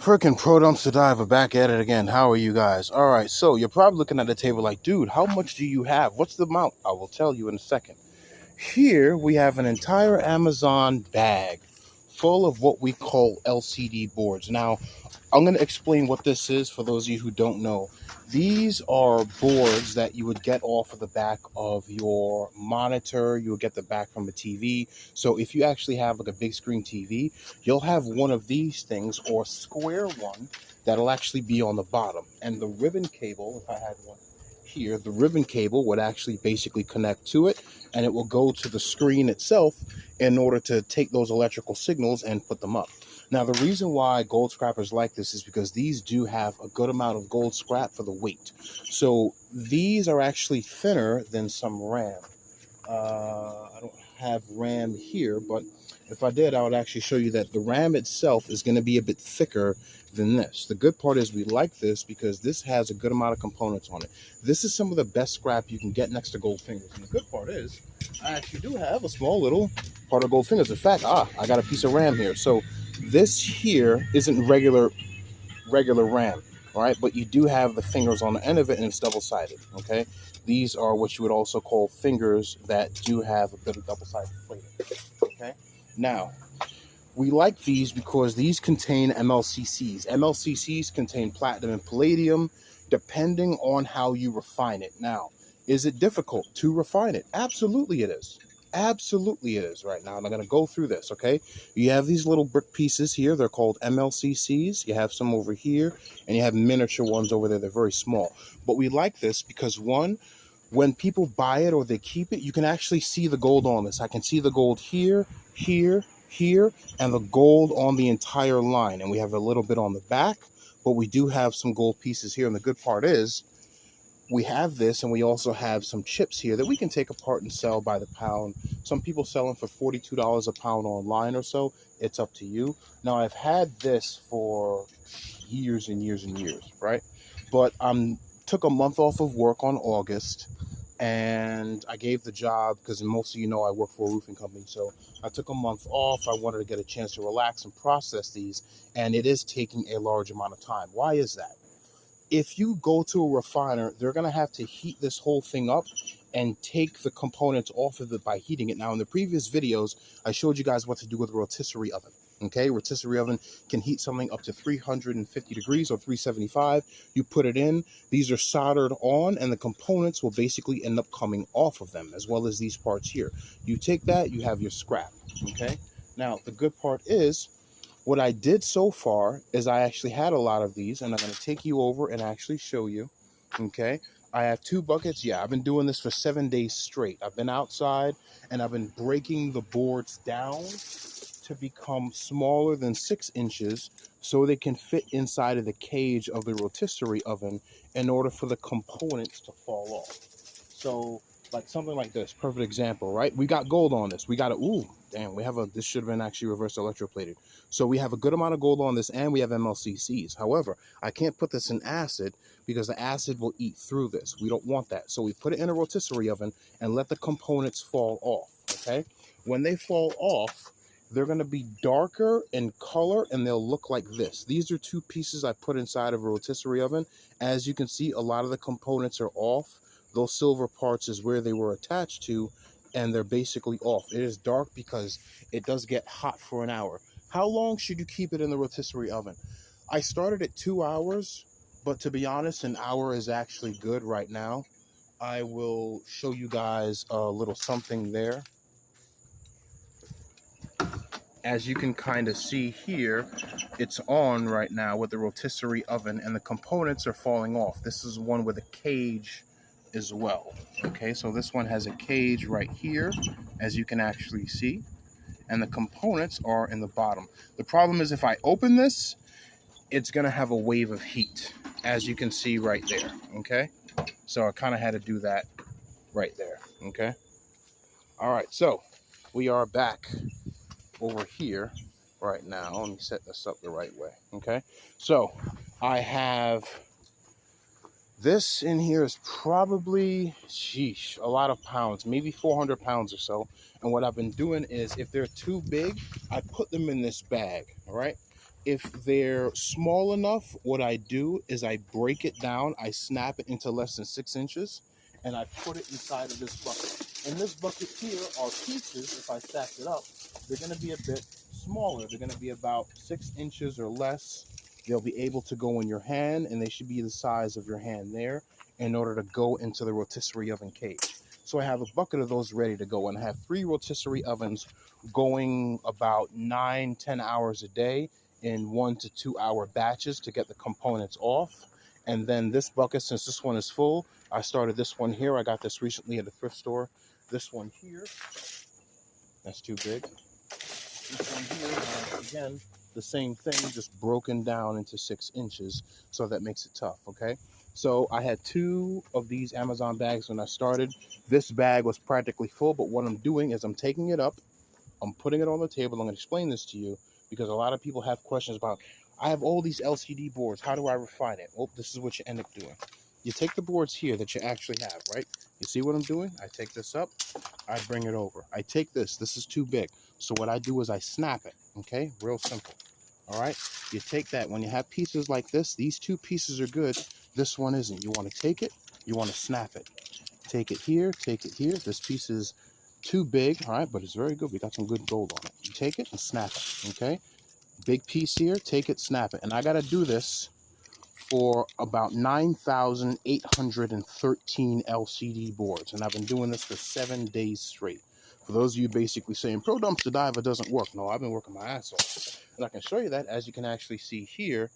Frickin' Pro Dumpster Diver back at it again. How are you guys? All right, so you're probably looking at the table like, dude, how much do you have? What's the amount? I will tell you in a second. Here we have an entire Amazon bag full of what we call LCD boards. Now, I'm going to explain what this is for those of you who don't know. These are boards that you would get off of the back of your monitor. You'll get the back from a TV. So if you actually have like a big screen TV, you'll have one of these things or a square one that'll actually be on the bottom. And the ribbon cable, if I had one here, the ribbon cable would actually basically connect to it, and it will go to the screen itself in order to take those electrical signals and put them up. Now, the reason why gold scrappers like this is because these do have a good amount of gold scrap for the weight. So these are actually thinner than some RAM. I don't have RAM here, but if I did, I would actually show you that the RAM itself is going to be a bit thicker than this. The good part is we like this because this has a good amount of components on it. This is some of the best scrap you can get next to gold fingers. And the good part is I actually do have a small little part of gold fingers. In fact, I got a piece of RAM here. So this here isn't regular RAM, all right? But you do have the fingers on the end of it, and it's double-sided, okay? These are what you would also call fingers that do have a bit of double-sided plating, okay? Now, we like these because these contain MLCCs. MLCCs contain platinum and palladium, depending on how you refine it. Now, is it difficult to refine it? Absolutely it is. Absolutely it is right now. And I'm going to go through this, okay? You have these little brick pieces here. They're called MLCCs. You have some over here, and you have miniature ones over there. They're very small. But we like this because, one, when people buy it or they keep it, you can actually see the gold on this. I can see the gold here, here, here, and the gold on the entire line. And we have a little bit on the back, but we do have some gold pieces here. And the good part is we have this, and we also have some chips here that we can take apart and sell by the pound. Some people sell them for $42 a pound online or so. It's up to you. Now, I've had this for years and years and years, right? But took a month off of work on August, and I gave the job because most of you know I work for a roofing company. So I took a month off. I wanted to get a chance to relax and process these, and it is taking a large amount of time. Why is that? If you go to a refiner, they're going to have to heat this whole thing up and take the components off of it by heating it. Now, in the previous videos, I showed you guys what to do with a rotisserie oven. Okay, rotisserie oven can heat something up to 350 degrees or 375. You put it in, these are soldered on, and the components will basically end up coming off of them, as well as these parts here. You take that, you have your scrap. Okay, now the good part is, what I did so far is I actually had a lot of these, and I'm going to take you over and actually show you, okay? I have 2 buckets. Yeah, I've been doing this for 7 days straight. I've been outside, and I've been breaking the boards down to become smaller than 6 inches so they can fit inside of the cage of the rotisserie oven in order for the components to fall off. So, like something like this, perfect example, right? We got gold on this. We got ooh, damn, this should have been actually reverse electroplated. So we have a good amount of gold on this, and we have MLCCs. However, I can't put this in acid because the acid will eat through this. We don't want that. So we put it in a rotisserie oven and let the components fall off, okay? When they fall off, they're going to be darker in color, and they'll look like this. These are 2 pieces I put inside of a rotisserie oven. As you can see, a lot of the components are off. Those silver parts is where they were attached to, and they're basically off. It is dark because it does get hot for an hour. How long should you keep it in the rotisserie oven? I started at 2 hours, but to be honest, an hour is actually good right now. I will show you guys a little something there. As you can kind of see here, it's on right now with the rotisserie oven, and the components are falling off. This is one with a cage as well. Okay, so this one has a cage right here, as you can actually see, and the components are in the bottom. The problem is if I open this, it's gonna have a wave of heat, as you can see right there. Okay, so I kind of had to do that right there. Okay, all right, so we are back over here right now. Let me set this up the right way. Okay, so I have this in here is probably, sheesh, a lot of pounds, maybe 400 pounds or so. And what I've been doing is, if they're too big, I put them in this bag, all right? If they're small enough, what I do is I break it down, I snap it into less than 6 inches, and I put it inside of this bucket. In this bucket here are pieces, if I stack it up, they're going to be a bit smaller. They're going to be about 6 inches or less. They'll be able to go in your hand, and they should be the size of your hand there in order to go into the rotisserie oven cage. So I have a bucket of those ready to go, and I have 3 rotisserie ovens going about 9-10 hours a day in 1 to 2 hour batches to get the components off. And then this bucket, since this one is full, I started this one here. I got this recently at a thrift store. This one here, that's too big. This one here, again, the same thing, just broken down into 6 inches. So that makes it tough, okay? So I had 2 of these Amazon bags when I started. This bag was practically full, but what I'm doing is I'm taking it up, I'm putting it on the table. I'm going to explain this to you because a lot of people have questions about, I have all these LCD boards. How do I refine it? Well, this is what you end up doing. You take the boards here that you actually have, right? You see what I'm doing? I take this up, I bring it over. I take this is too big. So what I do is I snap it, okay? Real simple, all right? You take that, when you have pieces like this, these 2 pieces are good, this one isn't. You want to take it, you want to snap it. Take it here, this piece is too big, all right, but it's very good. We got some good gold on it. You take it and snap it, okay? Big piece here, take it, snap it. And I got to do this for about 9,813 LCD boards. And I've been doing this for 7 days straight. For those of you basically saying, Pro Dumpster Diver doesn't work. No, I've been working my ass off. And I can show you that, as you can actually see here.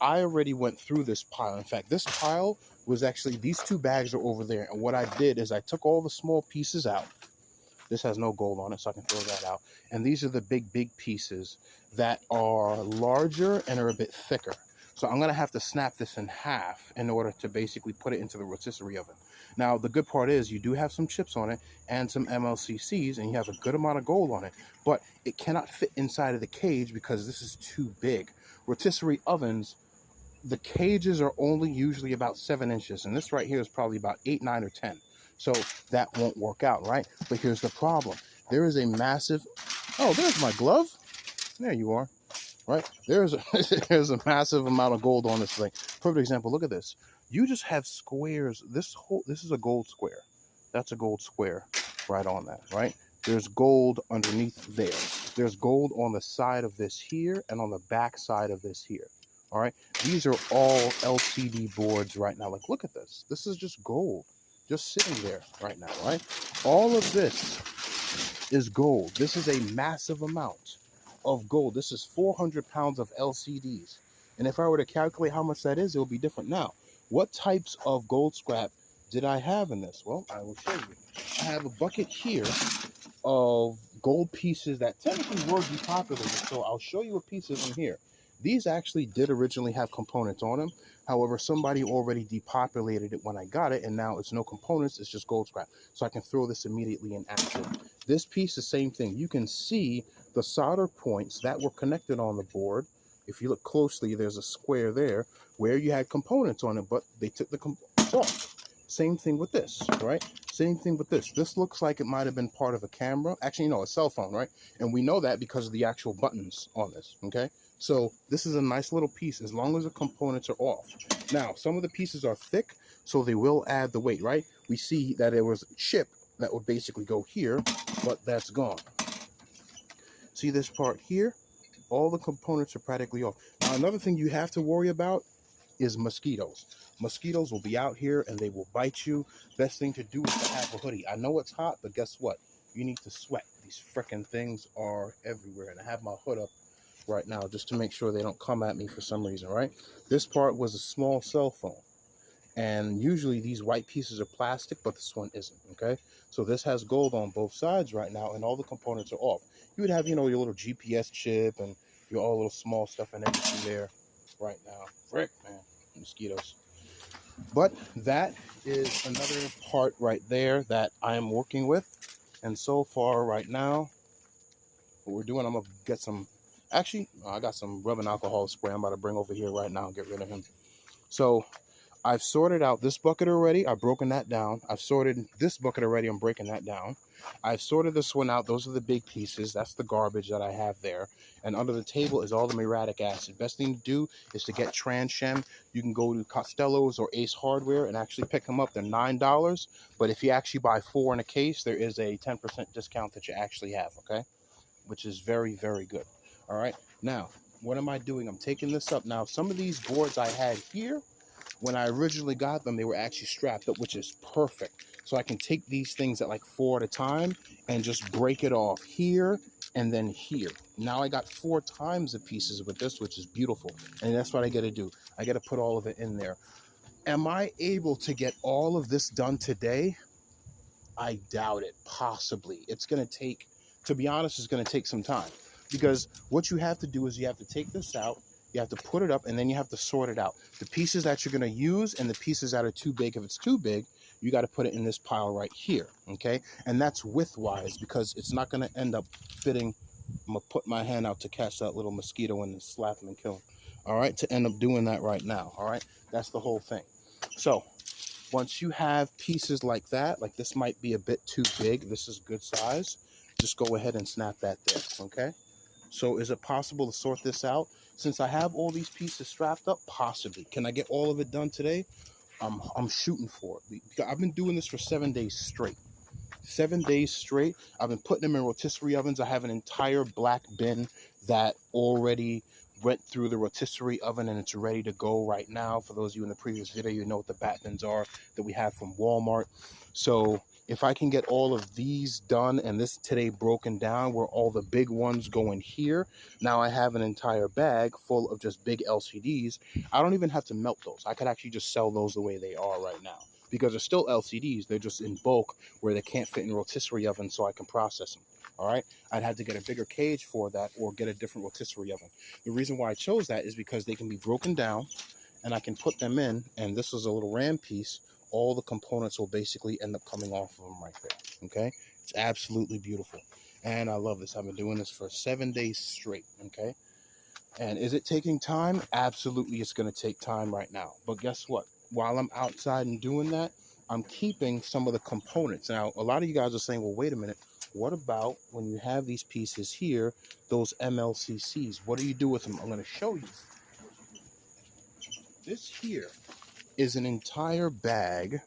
I already went through this pile. In fact, this pile was actually, these 2 bags are over there. And what I did is I took all the small pieces out. This has no gold on it, so I can throw that out. And these are the big pieces that are larger and are a bit thicker. So I'm going to have to snap this in half in order to basically put it into the rotisserie oven. Now, the good part is you do have some chips on it and some MLCCs, and you have a good amount of gold on it, but it cannot fit inside of the cage because this is too big. Rotisserie ovens, the cages are only usually about 7 inches, and this right here is probably about 8, 9, or 10. So that won't work out, right? But here's the problem. There is a massive, oh, there's my glove. There you are, right? There's a massive amount of gold on this thing. Perfect example, look at this. You just have squares. This is a gold square. That's a gold square right on that, right? There's gold underneath there. There's gold on the side of this here and on the back side of this here. All right, these are all LCD boards right now. Like, look at this. This is just gold. Just sitting there right now, right? All of this is gold. This is a massive amount of gold. This is 400 pounds of LCDs. And if I were to calculate how much that is, it will be different. Now, what types of gold scrap did I have in this? Well, I will show you. I have a bucket here of gold pieces that technically were depopulated. So I'll show you what pieces in here. These actually did originally have components on them. However, somebody already depopulated it when I got it, and now it's no components, it's just gold scrap. So I can throw this immediately in action. This piece, the same thing. You can see the solder points that were connected on the board. If you look closely, there's a square there where you had components on it, but they took the components off. Same thing with this, right? Same thing with this. This looks like it might have been part of a camera. Actually, no, a cell phone, right? And we know that because of the actual buttons on this, okay? So this is a nice little piece as long as the components are off. Now, some of the pieces are thick, so they will add the weight, right? We see that there was a chip that would basically go here, but that's gone. See this part here? All the components are practically off. Now, another thing you have to worry about is mosquitoes. Mosquitoes will be out here and they will bite you. Best thing to do is to have a hoodie. I know it's hot, but guess what? You need to sweat. These freaking things are everywhere. And I have my hood up right now just to make sure they don't come at me for some reason, right? This part was a small cell phone. And usually these white pieces are plastic, but this one isn't, okay? So this has gold on both sides right now, and all the components are off. You would have, you know, your little GPS chip and your all little small stuff and everything there right now. Frick, man, mosquitoes. But that is another part right there that I am working with. And so far right now, what we're doing, I'm going to get some, actually, I got some rubbing alcohol spray I'm about to bring over here right now and get rid of him. So I've sorted out this bucket already. I've broken that down. I've sorted this bucket already. I'm breaking that down. I've sorted this one out. Those are the big pieces. That's the garbage that I have there. And under the table is all the muriatic acid. Best thing to do is to get Transhem. You can go to Costello's or Ace Hardware and actually pick them up. They're $9. But if you actually buy 4 in a case, there is a 10% discount that you actually have, okay? Which is very, very good. All right. Now, what am I doing? I'm taking this up. Now, some of these boards I had here, when I originally got them, they were actually strapped up, which is perfect. So I can take these things at like 4 at a time and just break it off here and then here. Now I got 4 times the pieces with this, which is beautiful. And that's what I got to do. I got to put all of it in there. Am I able to get all of this done today? I doubt it. Possibly. It's going to take, to be honest, it's going to take some time. Because what you have to do is you have to take this out, you have to put it up, and then you have to sort it out. The pieces that you're going to use and the pieces that are too big, if it's too big, you got to put it in this pile right here, okay? And that's width-wise because it's not going to end up fitting. I'm going to put my hand out to catch that little mosquito and slap him and kill him, all right? To end up doing that right now, all right? That's the whole thing. So once you have pieces like that, like this might be a bit too big, this is good size, just go ahead and snap that there, okay? So is it possible to sort this out? Since I have all these pieces strapped up, possibly. Can I get all of it done today? I'm shooting for it. Because I've been doing this for 7 days straight. 7 days straight. I've been putting them in rotisserie ovens. I have an entire black bin that already went through the rotisserie oven and it's ready to go right now. For those of you in the previous video, you know what the bat bins are that we have from Walmart. So if I can get all of these done and this today broken down where all the big ones go in here, now I have an entire bag full of just big LCDs. I don't even have to melt those. I could actually just sell those the way they are right now because they're still LCDs. They're just in bulk where they can't fit in rotisserie oven so I can process them. All right, I'd have to get a bigger cage for that or get a different rotisserie oven. The reason why I chose that is because they can be broken down and I can put them in, and this is a little ram piece. All the components will basically end up coming off of them right there, okay? It's absolutely beautiful, and I love this. I've been doing this for 7 days straight, okay? And is it taking time? Absolutely, it's going to take time right now. But guess what? While I'm outside and doing that, I'm keeping some of the components. Now, a lot of you guys are saying, well, wait a minute. What about when you have these pieces here, those MLCCs? What do you do with them? I'm going to show you. This here is an entire bag,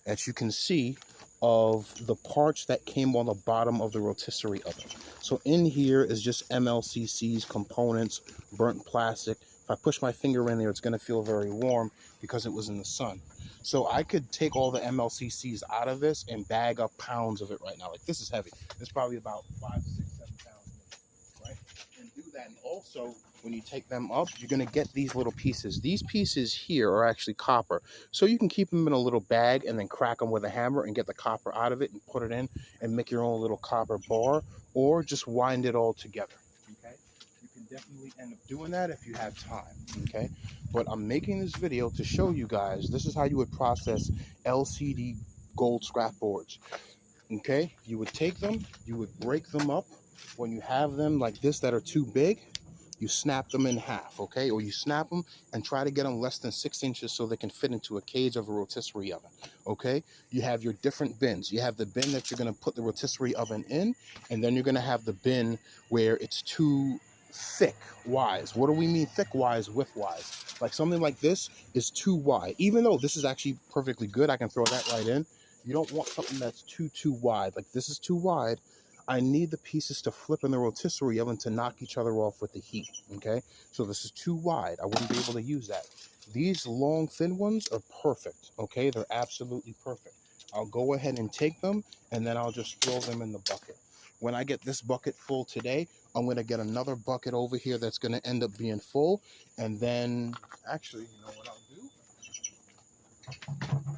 as you can see, of the parts that came on the bottom of the rotisserie oven. So in here is just MLCCs, components, burnt plastic. If I push my finger in there, it's going to feel very warm because it was in the sun. So I could take all the MLCCs out of this and bag up pounds of it right now. Like this is heavy. It's probably about 5, 6, 7 pounds, right? And do that. And also, when you take them up, you're going to get these little pieces. These pieces here are actually copper. So you can keep them in a little bag and then crack them with a hammer and get the copper out of it and put it in and make your own little copper bar, or just wind it all together, okay? You can definitely end up doing that if you have time, okay? But I'm making this video to show you guys, this is how you would process LCD gold scrap boards, okay? You would take them, you would break them up. When you have them like this that are too big, you snap them in half, okay? Or you snap them and try to get them less than 6 inches so they can fit into a cage of a rotisserie oven, okay? You have your different bins. You have the bin that you're gonna put the rotisserie oven in, and then you're gonna have the bin where it's too thick-wise. What do we mean thick-wise, width-wise? Like something like this is too wide. Even though this is actually perfectly good, I can throw that right in. You don't want something that's too wide. Like this is too wide. I need the pieces to flip in the rotisserie oven to knock each other off with the heat, okay? So this is too wide. I wouldn't be able to use that. These long, thin ones are perfect, okay? They're absolutely perfect. I'll go ahead and take them, and then I'll just throw them in the bucket. When I get this bucket full today, I'm going to get another bucket over here that's going to end up being full, and then, actually, you know what I'll do?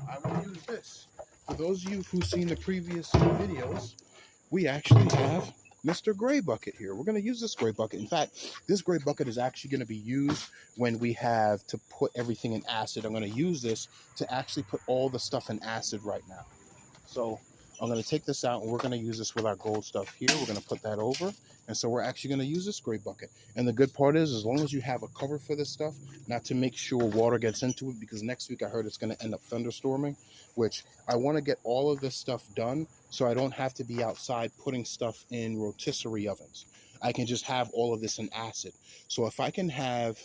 I will use this. For those of you who've seen the previous videos, we actually have Mr. Gray Bucket here. We're going to use this gray bucket. In fact, this gray bucket is actually going to be used when we have to put everything in acid. I'm going to use this to actually put all the stuff in acid right now. So I'm going to take this out and we're going to use this with our gold stuff here. We're going to put that over. And so we're actually going to use this gray bucket. And the good part is, as long as you have a cover for this stuff, not to make sure water gets into it, because next week I heard it's going to end up thunderstorming, which I want to get all of this stuff done so I don't have to be outside putting stuff in rotisserie ovens. I can just have all of this in acid. So if I can have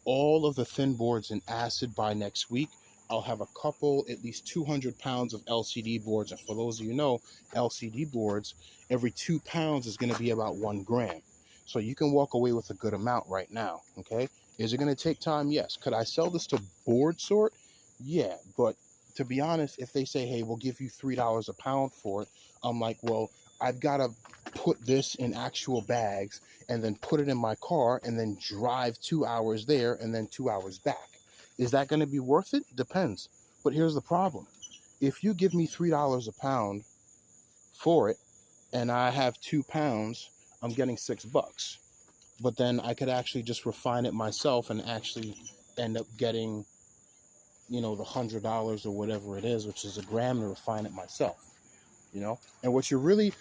all of the thin boards in acid by next week, I'll have a couple, at least 200 pounds of LCD boards. And for those of you who know, LCD boards, every 2 pounds is going to be about 1 gram. So you can walk away with a good amount right now, okay? Is it going to take time? Yes. Could I sell this to board sort? Yeah, but to be honest, if they say, hey, we'll give you $3 a pound for it, I'm like, well, I've got to put this in actual bags and then put it in my car and then drive 2 hours there and then 2 hours back. Is that going to be worth it? Depends. But here's the problem. If you give me $3 a pound for it and I have 2 pounds, I'm getting $6. But then I could actually just refine it myself and actually end up getting, the $100 or whatever it is, which is a gram, to refine it myself. And what you really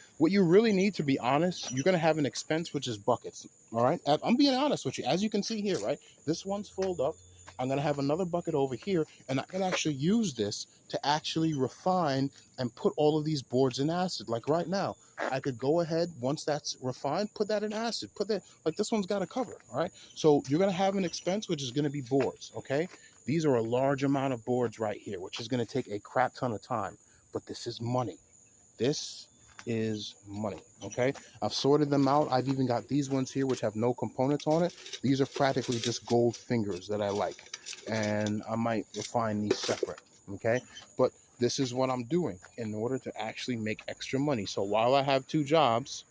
need, to be honest, you're going to have an expense, which is buckets. All right. I'm being honest with you. As you can see here, right? This one's filled up. I'm going to have another bucket over here, and I can actually use this to actually refine and put all of these boards in acid. Like right now, I could go ahead, once that's refined, put that in acid, put that, like this one's got a cover. All right. So you're going to have an expense, which is going to be boards. Okay. These are a large amount of boards right here, which is going to take a crap ton of time, but this is money. This is money. Okay. I've sorted them out. I've even got these ones here, which have no components on it. These are practically just gold fingers that I like, and I might refine these separate. Okay. But this is what I'm doing in order to actually make extra money. So while I have 2 jobs,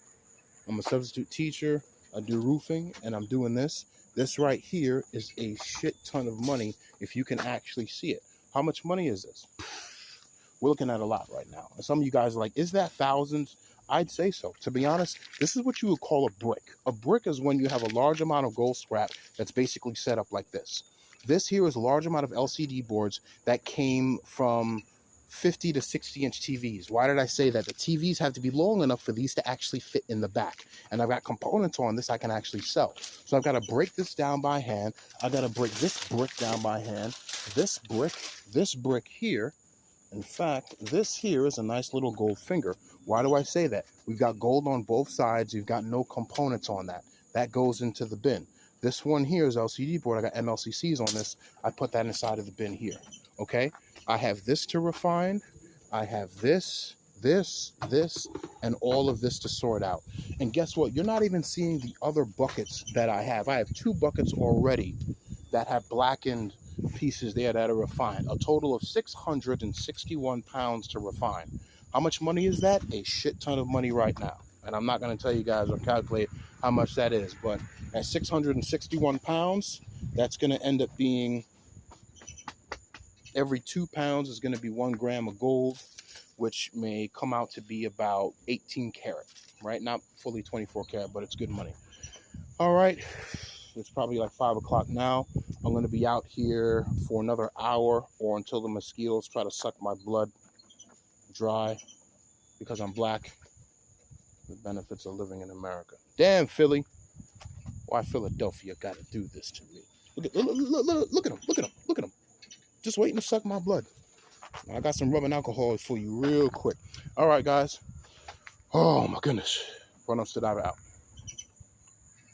I'm a substitute teacher, I do roofing, and I'm doing this. This right here is a shit ton of money if you can actually see it. How much money is this? We're looking at a lot right now. And some of you guys are like, is that thousands? I'd say so. To be honest, this is what you would call a brick. A brick is when you have a large amount of gold scrap that's basically set up like this. This here is a large amount of LCD boards that came from 50 to 60 inch TVs. Why did I say that? The TVs have to be long enough for these to actually fit in the back. And I've got components on this I can actually sell. So I've got to break this down by hand. I've got to break this brick down by hand. This brick here. In fact, this here is a nice little gold finger. Why do I say that? We've got gold on both sides. You've got no components on that. That goes into the bin. This one here is LCD board. I got MLCCs on this. I put that inside of the bin here. Okay. I have this to refine. I have this, and all of this to sort out. And guess what? You're not even seeing the other buckets that I have. I have 2 buckets already that have blackened pieces there that are refined. A total of 661 pounds to refine. How much money is that? A shit ton of money right now. And I'm not going to tell you guys or calculate how much that is, but at 661 pounds, that's going to end up being, every 2 pounds is going to be 1 gram of gold, which may come out to be about 18 karat, right? Not fully 24 karat, but it's good money. All right. It's probably like 5 o'clock now. I'm going to be out here for another hour or until the mosquitoes try to suck my blood dry because I'm black. The benefits of living in America. Damn, Philly. Why Philadelphia got to do this to me? Look at him. Just waiting to suck my blood. I got some rubbing alcohol for you real quick. All right, guys. Oh, my goodness. Run up to that out.